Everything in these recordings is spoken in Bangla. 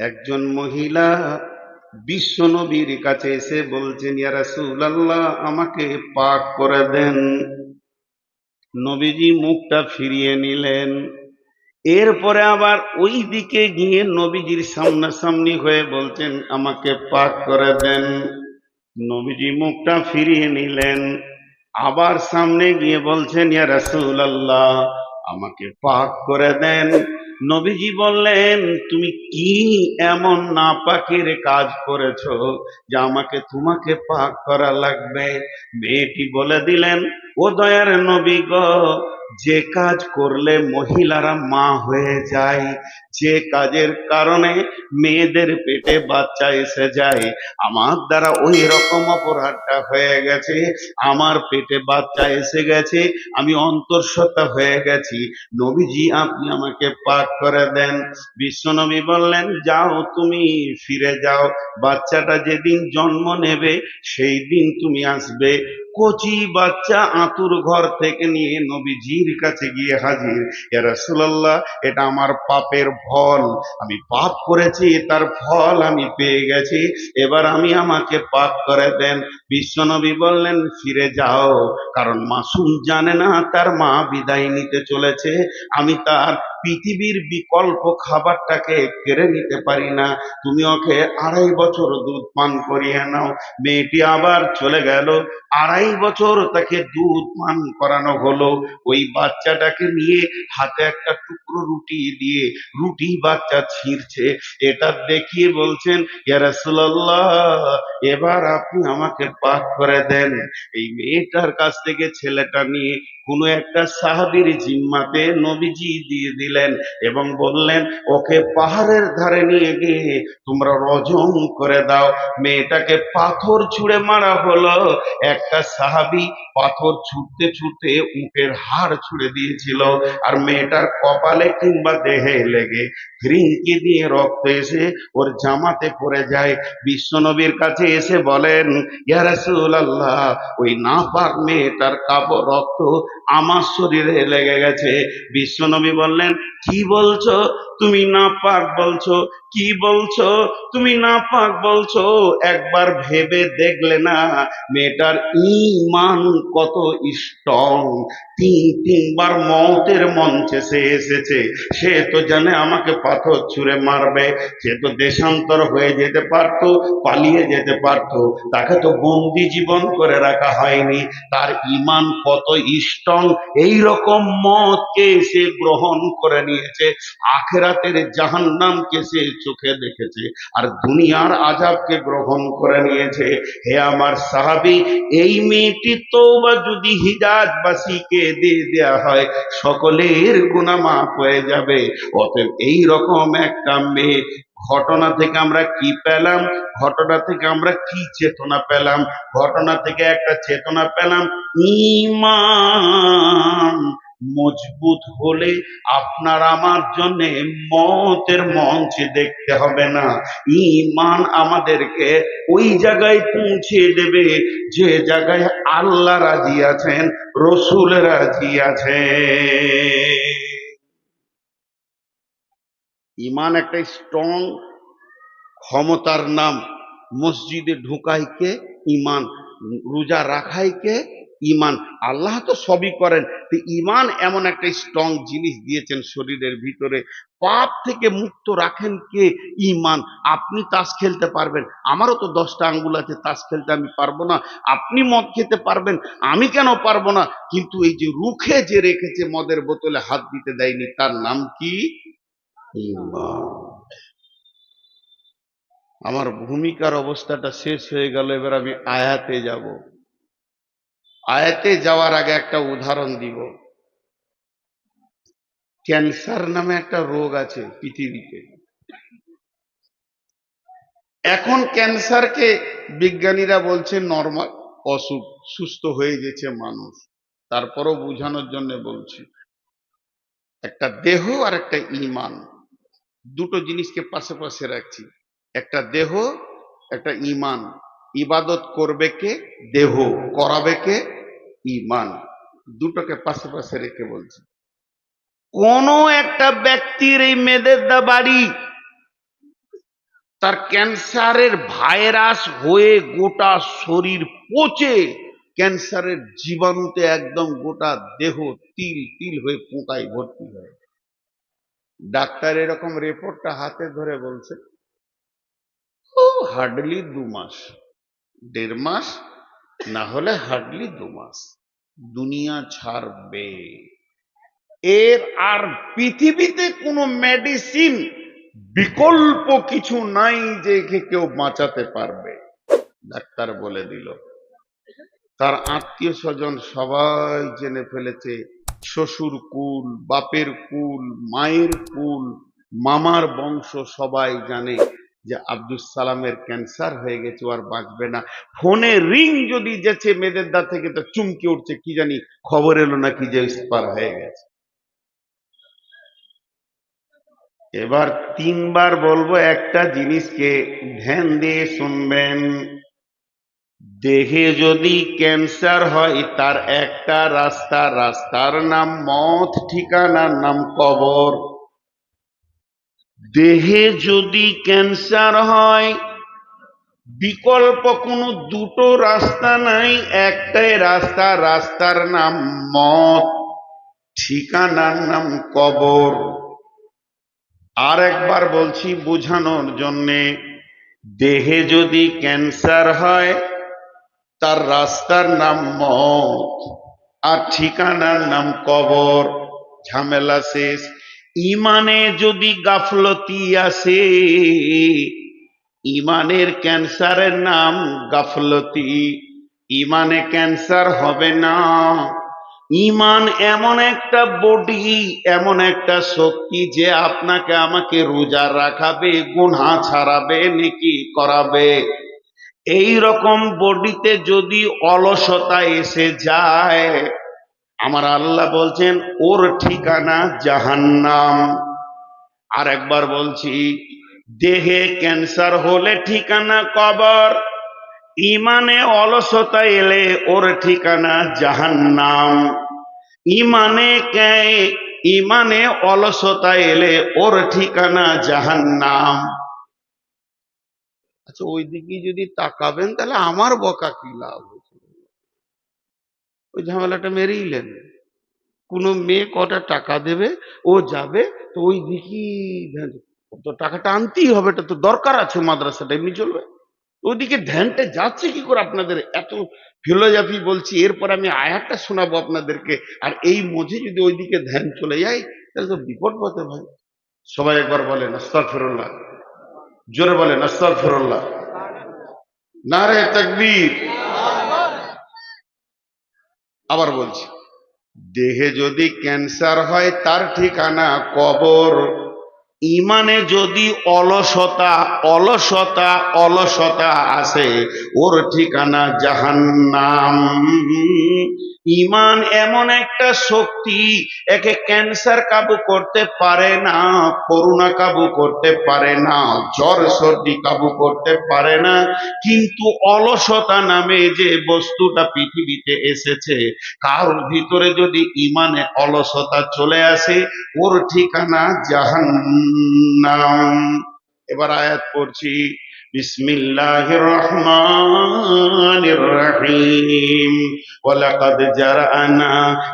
একজন মহিলা বিশ্ব নবীর কাছে এসে বলছেন, ইয়া রাসূলুল্লাহ, আমাকে পাক করে দেন। নবীজি মুখটা ফিরিয়ে নিলেন। এরপরে আবার ওই দিকে গিয়ে নবীজির সামনাসামনি হয়ে বলছেন, আমাকে পাক করে দেন। নবীজি মুখটা ফিরিয়ে নিলেন। আবার সামনে গিয়ে বলছেন, ইয়া রাসূলুল্লাহ, আমাকে পাক করে দেন। নবীজি বললেন, তুমি কি এমন নাপাকের কাজ করেছো যে আমাকে তোমাকে পাক করা লাগবে? মেয়েটি বলে দিলেন, ও দয়ার নবী গো, যে কাজ করলে মহিলারা মা হয়ে যায়, যে কাজের কারণে মেয়েদের পেটে বাচ্চা এসে যায়, আমার দ্বারা ওই রকম অপরাধটা হয়ে গেছে। আমার পেটে বাচ্চা এসে গেছে, আমি অন্তঃসত্ত্বা হয়ে গেছি। নবীজি, আপনি আমাকে পাক করে দেন। বিশ্বনবী বললেন, যাও, তুমি ফিরে যাও। বাচ্চাটা যেদিন জন্ম নেবে সেই দিন তুমি আসবে। কচি বাচ্চা আতুর ঘর থেকে নিয়ে নবীজির কাছে গিয়ে হাজির। ইয়া রাসূলুল্লাহ, এটা আমার পাপের ফল, আমি পাপ করেছি, তার ফল আমি পেয়ে গেছি, এবার আমাকে পাক করে দেন। বিশ্বনবী বললেন, ফিরে যাও, কারণ মাসুম জানে না তার মা বিদায় নিতে চলেছে। আমি তার পৃথিবীর বিকল্প খাবারটাকে কেড়ে নিতে পারি না। তুমি ওকে 2.5 বছর দুধ পান করিয়ে নাও। মেয়েটি আবার চলে গেল। 2.5 বছর তাকে দুধ পান করানো হলো। ওই বাচ্চাটাকে নিয়ে হাতে একটা টুকরো রুটি দিয়ে রুটি বাচ্চা ছিঁড়ছে। এটা দেখিয়ে বলছেন, ইয়া রাসূলুল্লাহ, এবার আপনি আমাকে পাক করে দেন। এই মেয়েটার কাছ থেকে ছেলেটা নিয়ে কোনো একটা সাহাবীর জিম্মাতে নবীজি দিয়ে দিলেন এবং বললেন, ওকে পাহাড়ের ধারে নিয়ে গিয়ে তোমরা রজম করে দাও। মেয়েটাকে পাথর ছুঁড়ে মারা হলো। একটা সাহাবী পাথর ছুটতে ছুটতে উটের হাড় ছুঁড়ে দিয়েছিল, আর মেয়েটার কপালে কিংবা দেহে লেগে ফিরিঙ্কি দিয়ে রক্ত এসে ওর জামাতে পড়ে যায়। বিশ্বনবীর কাছে এসে বলেন, ইয়া রাসূলুল্লাহ, ওই নাপাক মেয়েটার কাপড় রক্ত আমার শরীরে লেগে গেছে। বিশ্বনবী বললেন, কি বলছো তুমি? নাপাক বলছো? কি বলছো তুমি? নাপাক বলছো? একবার ভেবে দেখলে না মেয়েটার ঈমান কত স্ট্রং? তিনবার মওতের মঞ্চে সে এসেছে। সে তো জানে আমাকে পাথর ছুঁড়ে মারবে। সে তো দেশান্তর হয়ে যেতে পারতো, পালিয়ে যেতে পারতো, তাকে তো বন্দি জীবন করে রাখা হয়নি। তার ঈমান কত স্ট্রং! এই রকম মতকে সে গ্রহণ করে নিয়েছে। আখিরাতের জাহান্নামকে সে চোখে দেখেছে, আর দুনিয়ার আযাবকে গ্রহণ করে নিয়েছে। হে আমার সাহাবী, এই মেয়েটি তওবা যদি হিজাজবাসীকে দিয়ে দেয়া হয়, সকলের গুনাহ মাফ হয়ে যাবে। অতএব এই রকম একটা মেয়ে, ঘটনা থেকে আমরা কি পেলাম? ঘটনা থেকে আমরা কি চেতনা পেলাম? ঘটনা থেকে একটা চেতনা পেলাম, ঈমান মজবুত হলে আপনার আমার জন্য মওতের মঞ্চে দেখতে হবে না। ঈমান আমাদেরকে ওই জায়গায় পৌঁছে দেবে যে জায়গায় আল্লাহ রাজি আছেন, রসুল রাজি আছেন। ঈমান একটা স্ট্রং ক্ষমতার নাম। মসজিদে ঢুকাই কে? ঈমান। রোজা রাখাই কে? ঈমান। আল্লাহ তো সবই করেন, তো ঈমান এমন একটা স্ট্রং জিনিস দিয়েছেন শরীরের ভিতরে। পাপ থেকে মুক্ত রাখেন কে? ঈমান। আপনি তাস খেলতে পারবেন, আমারও তো 10টা আঙ্গুল আছে, তাস খেলতে আমি পারবো না? আপনি মদ খেতে পারবেন, আমি কেন পারবো না? কিন্তু এই যে রুখে যে রেখেছে, মদের বোতলে হাত দিতে দেয়নি, তার নাম কি? ঈমান। আমার ভূমিকার অবস্থাটা শেষ হয়ে গেল, এবার আমি আয়াতে যাব। আয়াতে যাওয়ার আগে একটা উদাহরণ দিব। ক্যান্সার নামে একটা রোগ আছে পৃথিবীতে। এখন ক্যান্সারকে বিজ্ঞানীরা বলছে নরমাল অসুখ, সুস্থ হয়ে গেছে মানুষ। তারপরও বোঝানোর জন্য বলছি, একটা দেহ আর একটা ঈমান, দুটো জিনিসকে পাশে পাশে রাখছি। একটা দেহ, একটা ঈমান। ইবাদত করবে কে? দেহ। করাবে কে? ঈমান। দুটোকে পাশে পাশে রেখে বলছি, কোন একটা ব্যক্তির এই মেদেদা বাড়ি তার ক্যান্সারের ভাইরাস হয়ে গোটা শরীর পচে ক্যান্সারের জীবাণুতে একদম গোটা দেহ তিল তিল হয়ে পোকায় ভর্তি হয়। ডাক্তার এরকম রিপোর্টটা হাতে ধরে বলছে ও হার্ডলি 2 মাস, 1.5 মাস, না হলে হার্ডলি 2 মাস দুনিয়া ছাড়বে। এর আর পৃথিবীতে কোনো মেডিসিন বিকল্প কিছু নাই যে একে কেউ বাঁচাতে পারবে। ডাক্তার বলে দিল। তার আত্মীয় স্বজন সবাই জেনে ফেলেছে, শ্বশুর কুল, বাপের কুল, মায়ের কুল, মামার বংশ সবাই জানে যে আব্দুল সালামের ক্যান্সার হয়ে গেছে, আর বাঁচবে না। ফোনে রিং যদি যেছে মেদেরদা থেকে তো চুমকে উঠছে, কি জানি খবর এলো নাকি যে এক্সপায়ার হয়ে গেছে। এবার 3বার বলবো, একটা জিনিসকে ধ্যান দিয়ে শুনবেন। দেহে যদি ক্যান্সার হয় তার একটা রাস্তা, রাস্তার নাম মত, ঠিকানার নাম কবর। দেহে যদি ক্যান্সার হয় বিকল্প কোনো দুটো রাস্তা নাই, একটাই রাস্তা, রাস্তার নাম মত, ঠিকানার নাম কবর। আর একবার বলছি বোঝানোর জন্যে, দেহে যদি ক্যান্সার হয় তার রাস্তার নাম মত আর ঠিকানার নাম কবর। ঝামেলা শেষ। ইমানে যদি গাফলতি আসে, ইমানের ক্যান্সারের নাম গাফলতি, ইমানে ক্যান্সার হবে না। ইমান এমন একটা বডি, এমন একটা শক্তি যে আপনাকে আমাকে রোজা রাখাবে, গুনাহ ছাড়াবে, নেকি করাবে। এই রকম বডিতে যদি অলসতা এসে যায়, আমার আল্লাহ বলছেন ওর ঠিকানা জাহান্নাম। আর একবার বলছি, দেহে ক্যান্সার হলে ঠিকানা কবর, ইমানে অলসতা এলে ওর ঠিকানা জাহান্নাম। ইমানে অলসতা এলে ওর ঠিকানা জাহান্নাম। আচ্ছা, ওই দিকে যদি তাকাবেন তাহলে আমার বকা কি লাভ? ওই ঝামেলাটা মেরেইলেন। কোন মেয়ে কটা টাকা দেবে, ও যাবে, তো ওই দিকেই তো টাকাটা আনতেই হবে, এটা তো দরকার আছে, মাদ্রাসাটা এমনি চলবে। ওইদিকে ধ্যানটা যাচ্ছে কি করে? আপনাদের এত ফিলোজফি বলছি, এরপর আমি আয়াতটা শোনাবো আপনাদেরকে, আর এই মধ্যে যদি ওইদিকে ধ্যান চলে যায় তাহলে তো বিপদ পথে ভাই। সবাই একবার বলেন আস্তাগফিরুল্লাহ, জোরে বলেন আস্তাগফিরুল্লাহ, নারে তাকবীর। আবার বলছি, দেহে যদি ক্যান্সার হয় তার ঠিকানা কবর, ইমানে যদি অলসতা অলসতা অলসতা আসে ওর ঠিকানা জাহান্নাম। ইমান এমন একটা শক্তি, একে ক্যান্সার কাবু করতে পারে না, করোনা কাবু করতে পারে না, জ্বর সর্দি কাবু করতে পারে না, কিন্তু অলসতা নামে যে বস্তুটা পৃথিবীতে এসেছে, কারোর ভিতরে যদি ইমানে অলসতা চলে আসে ওর ঠিকানা জাহান্নাম। এবার আয়াত পড়ছি, বিসমিল্লাহির রহমানির রহিম। ওয়ালাকাদ জারআনা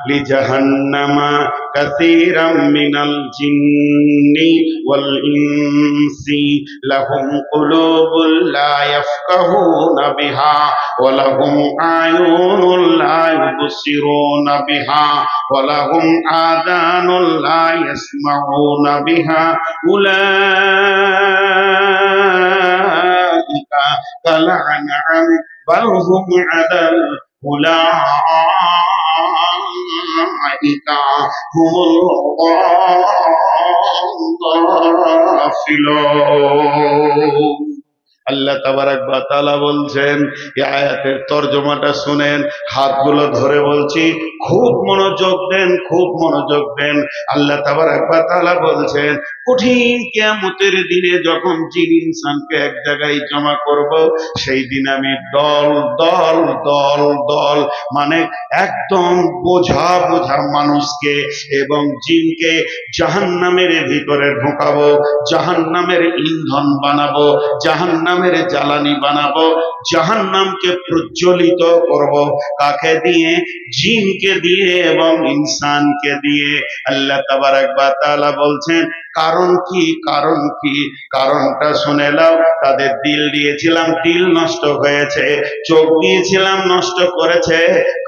লিজাহান্নামা কাসীরাম মিনাল জিন্নি ওয়াল ইনসি লাহুম কুলুবুল লা ইয়াফকাহুনা বিহা ওয়া লাহুম আয়ুনুল লা ইউবসিরুনা বিহা ওয়া লাহুম আযানুল লা ইয়াসমাউনা বিহা উলাইকা কাল আনআম বাল হুম আদাল উলাইকা হুমুল গাফিলুন। আল্লাহ তাবারাক ওয়া তাআলা বলছেন, এই আয়াতের তর্জমাটা শুনেন, হাতগুলো ধরে বলছি, খুব মনোযোগ দেন, খুব মনোযোগ দেন। আল্লাহ তাবারাক ওয়া তাআলা বলছেন, কঠিন কিয়ামতের দিনে যখন জিন ইনসানকে এক জায়গায় জমা করব, সেই দিন আমি দল দল দল দল মানে একদম বোঝা বোঝা মানুষকে এবং জিনকে জাহান্নামের ভিতরে ঢোকাবো, জাহান্নামের ইন্ধন বানাবো, জাহান্নামের জ্বালানি বানাবো, জাহান্নামকে প্রজ্বলিত করব। কাকে দিয়ে? জিনকে দিয়ে এবং ইনসানকে দিয়ে। আল্লাহ তাবারাক ওয়া তাআলা বলছেন, কারণ কি? কারণ কি? কারণটা শুনে নাও। তাদের দিল দিয়েছিলাম, দিল নষ্ট হয়েছে। চোখ দিয়েছিলাম, নষ্ট করেছে।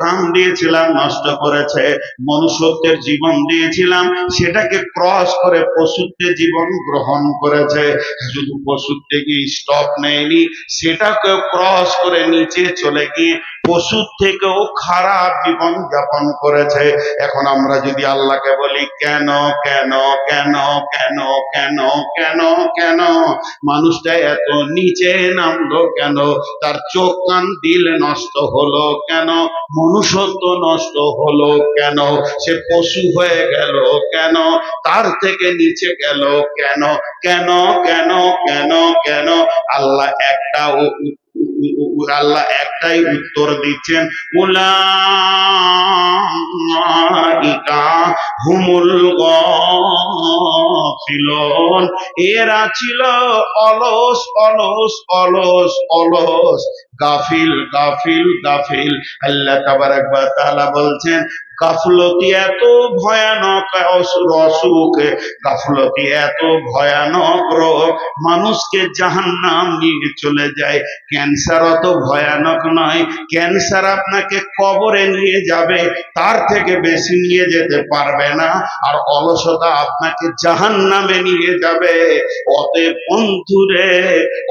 কান দিয়েছিলাম, নষ্ট করেছে। মনুষ্যত্বের জীবন দিয়েছিলাম, সেটাকে ক্রস করে পশুত্বের জীবন গ্রহণ করেছে। শুধু পশুত্বে গিয়ে স্টপ নেয়নি, সেটাকে ক্রস করে নিচে চলে গিয়ে পশুর থেকেও খারাপ জীবন যাপন করেছে। এখন আমরা যদি আল্লাহকে বলি, কেন কেন কেন কেন কেন কেন কেন মানুষটা এত নিচে নামলো কেন? তার চোখ কান দিল নষ্ট হলো কেন? মনুষ্যত্ব নষ্ট হলো কেন? সে পশু হয়ে গেল কেন? তার থেকে নিচে গেল কেন? কেন কেন কেন কেন? আল্লাহ আল্লাহ একটাই উত্তর দিচ্ছেন, উলাইকা হুমুল গাফিলুন। এরা ছিল অলস অলস অলস অলস, গাফিল গাফিল গাফিল। আল্লাহ তাবারাক ওয়া তাআলা বলছেন, গাফলতি এত ভয়ানক অসুখ, গাফলতি এত ভয়ানক রোগ, মানুষকে জাহান্নাম নিয়ে চলে যায়। ক্যান্সার অত ভয়ানক নয়, ক্যান্সার আপনাকে কবরে নিয়ে যাবে, তার থেকে বেশি নিয়ে যেতে পারবে না। আর অলসতা আপনাকে জাহান্নামে নিয়ে যাবে। অতএব বন্ধুরে,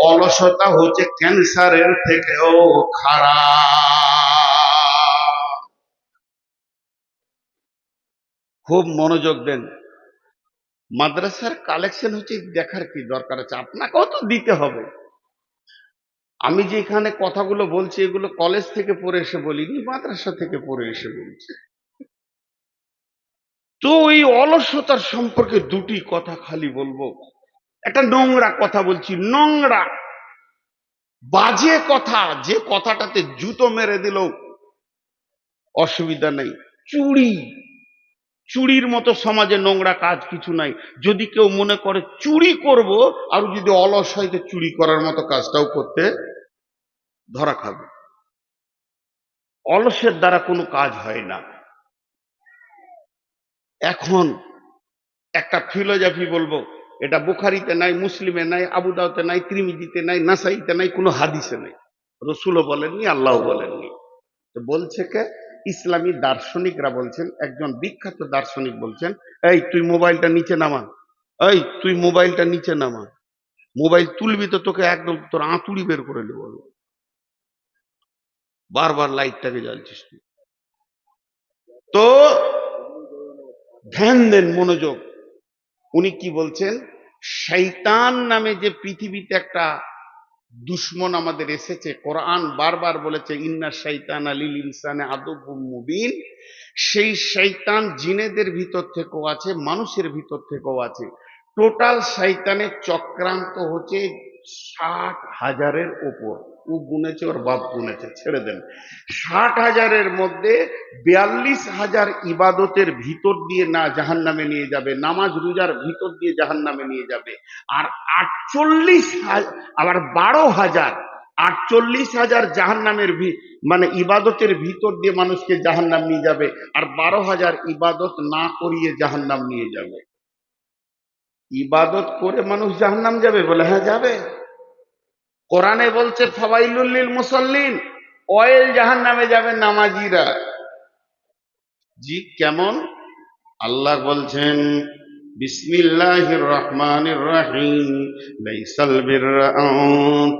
অলসতা হচ্ছে ক্যান্সারের থেকেও খারাপ। খুব মনোযোগ দেন। মাদ্রাসার কালেকশন হচ্ছে, দেখার কি দরকার আছে? আপনাকেও তো দিতে হবে। আমি যে এখানে কথাগুলো বলছি, এগুলো কলেজ থেকে পড়ে এসে বলিনি, মাদ্রাসা থেকে পড়ে এসে বলছি। তো এই অলসতার সম্পর্কে দুটি কথা খালি বলবো। একটা নোংরা কথা বলছি, নোংরা বাজে কথা, যে কথাটাতে জুতো মেরে দিল অসুবিধা নেই। চুরি, চুরির মতো সমাজে নোংরা কাজ কিছু নাই। যদি কেউ মনে করে চুরি করব, আর যদি অলস হয় তো চুরি করার মতো কাজটাও করতে ধরা খাবে। অলসের দ্বারা কোনো কাজ হয় না। এখন একটা ফিলোজফি বলবো, এটা বুখারীতে নাই, মুসলিমে নাই, আবু দাউদে নাই, তিরমিজিতে নাই, নাসাইতে নাই, কোনো হাদিসে নাই। রসুলও বলেননি, আল্লাহ বলেননি। তো বলছে কে? ইসলামী দার্শনিকরা বলছেন। একজন বিখ্যাত দার্শনিক বলছেন, এই তুই মোবাইলটা নিচে নামা, এই তুই মোবাইলটা নিচে নামা, মোবাইল তুলবি তো তোকে একদম তোর আঁতুড়ি বের করে নেব। বারবার লাইটটাকে জ্বালছিস তুই। তো ধ্যান দেন, মনোযোগ। উনি কি বলছেন? শয়তান নামে যে পৃথিবীতে একটা দুশ্মন আমাদের এসেছে, কোরআন বারবার বলেছে, ইন্না শাইতানা লিল ইনসানি আদুউম মুবিন। সেই শয়তান জিনেদের ভিতর থেকেও আছে, মানুষের ভিতর থেকেও আছে। টোটাল শয়তানের চক্রান্ত হচ্ছে 60,000-এর ওপর। ও গুনেছে, ওর বাপ গুনেছে, ছেড়ে দেন। 60,000-এর মধ্যে 42,000 ইবাদতের ভিতর দিয়ে না জাহান্নামে নিয়ে যাবে, নামাজ রোজার ভিতর দিয়ে জাহান্নামে নিয়ে যাবে। আর 48,000, আবার 12,000, 48,000 জাহান্নামের মানে ইবাদতের ভিতর দিয়ে মানুষকে জাহান্নাম নিয়ে যাবে, আর 12,000 ইবাদত না করিয়ে জাহান্নাম নিয়ে যাবে। ইবাদত করে মানুষ জাহান্নাম যাবে? বলে হ্যাঁ যাবে। কোরআনে বলছে ফাওয়াইলুল লিল মুসাল্লিন, অয়েল জাহান্নামে যাবে নামাজিরা। জি কেমন? আল্লাহ বলছেন, বিসমিল্লাহির রহমানির রহিম, লাইসাল বিররা আন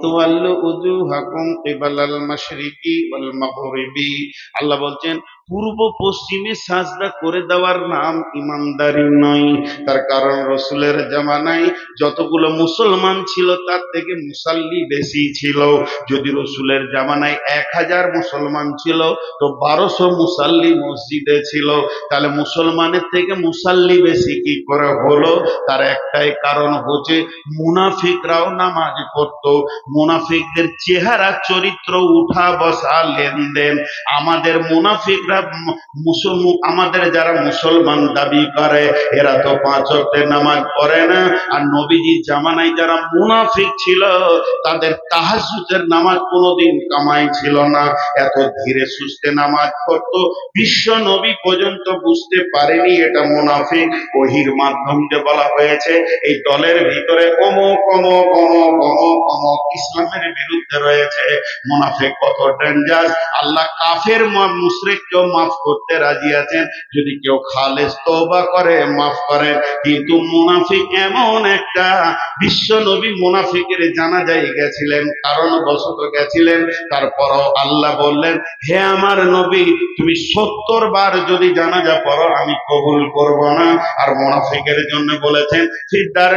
তুওয়াল্লু উজুহাকুম কিবালাল মাশরিকি ওয়াল মাগরিবি। আল্লাহ বলছেন, পূর্ব পশ্চিমে সাজদা করে দেওয়ার নাম ইমানদারি নয়। তার কারণ রসুলের জামানায় যতগুলো মুসলমান ছিল তার থেকে মুসাল্লি বেশি ছিল। যদি রসুলের জামানায় 1000 মুসলমান ছিল তো 1200 মুসাল্লি মসজিদে ছিল, তাহলে মুসলমানের থেকে মুসাল্লি বেশি কি করে হলো? তার একটাই কারণ হচ্ছে মুনাফিকরাও নামাজ পড়তো। মুনাফিকদের চেহারা চরিত্র উঠা বসা লেনদেন, আমাদের মুনাফিকরা আমাদের যারা মুসলমান দাবি করে এরা তো 5 ওয়াক্তের নামাজ পড়ে না। আর নবীজির জামানায় যারা মুনাফিক ছিল তাদের তাহাজ্জুদের নামাজ কোনোদিন কামাই ছিল না, এত ধীরে সুস্থে নামাজ পড়তো। বিশ্ব নবী পর্যন্ত বুঝতে পারেনি এটা মুনাফিক। ওহির মাধ্যম যে বলা হয়েছে এই দলের ভিতরে অমুক অমুক অমুক অমুক অমুক ইসলামের বিরুদ্ধে রয়েছে। মুনাফিক কত ডেঞ্জার! আল্লাহ কাফের মুশরিককেও মাফ করতে রাজি আছেন যদি কেউ খালেস তওবা করে, মাফ করেন। কিন্তু মুনাফিক এমন একটা, বিশ্ব নবী মুনাফিকের জানাজায় গেছিলেন, কারণ বশত গেছিলেন, তারপরও আল্লাহ বললেন হে আমার নবী তুমি 70 বার যদি জানাজা পড়ো আমি কবুল করব না। আর মুনাফিকের জন্য বলেছেন ফিদার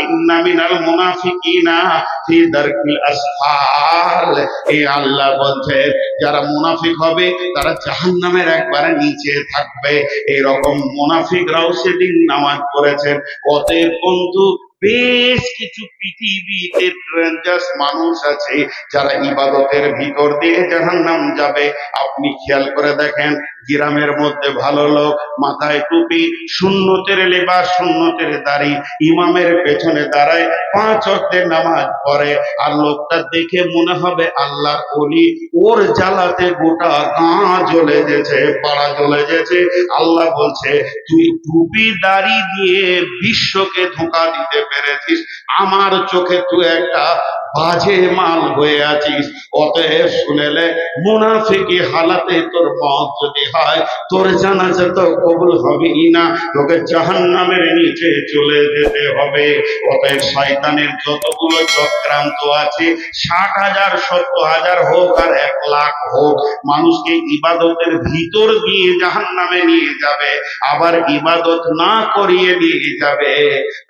ইন্না মিনাল মুনাফিকিনা ফি দারকিল আসফাল। এই আল্লাহ বলছে যারা মুনাফিক হবে তারা জাহান্নামের একবারে নিচে থাকবে। এরকম মুনাফিকরাও সেদিন নামাজ পড়েছেন। অতএব বন্ধু, বেশ কিছু পৃথিবীতে ডেঞ্জারাস মানুষ আছে যারা ইবাদতের ভিতর দিয়ে জাহান্নাম যাবে। আপনি খেয়াল করে দেখেন, গ্রামের মধ্যে ভালো লোক, মাথায় টুপি, সুন্নতের লেবাস, সুন্নতের দাড়ি, ইমামের পেছনে দাঁড়ায়, 5 ওয়াক্তের নামাজ পড়ে, আর লোকটা দেখে মনে হবে আল্লাহর ওলি। ওর জ্বালাতে গোটা গাঁ জ্বলে গেছে, পাড়া জ্বলে গেছে। আল্লাহ বলছে তুই টুপি দাড়ি দিয়ে বিশ্বকে ধোঁকা দিতে পেরেছিস, আমার চোখে তুই একটা বাজে মাল হয়ে আছিস। অতএব শুনেলে মুনাফিকি হালাতে তোর মত যদি হয় তোর জানাজা তো কবুল হবেই না, তোকে জাহান্নামের নিচে চলে যেতে হবে। অতএব শয়তানের যতগুলো চক্রান্ত আছে, 60,000 70,000 হোক আর 1,00,000 হোক, মানুষকে ইবাদতের ভিতর দিয়ে জাহান্নামে নিয়ে যাবে, আবার ইবাদত না করিয়ে নিয়ে যাবে।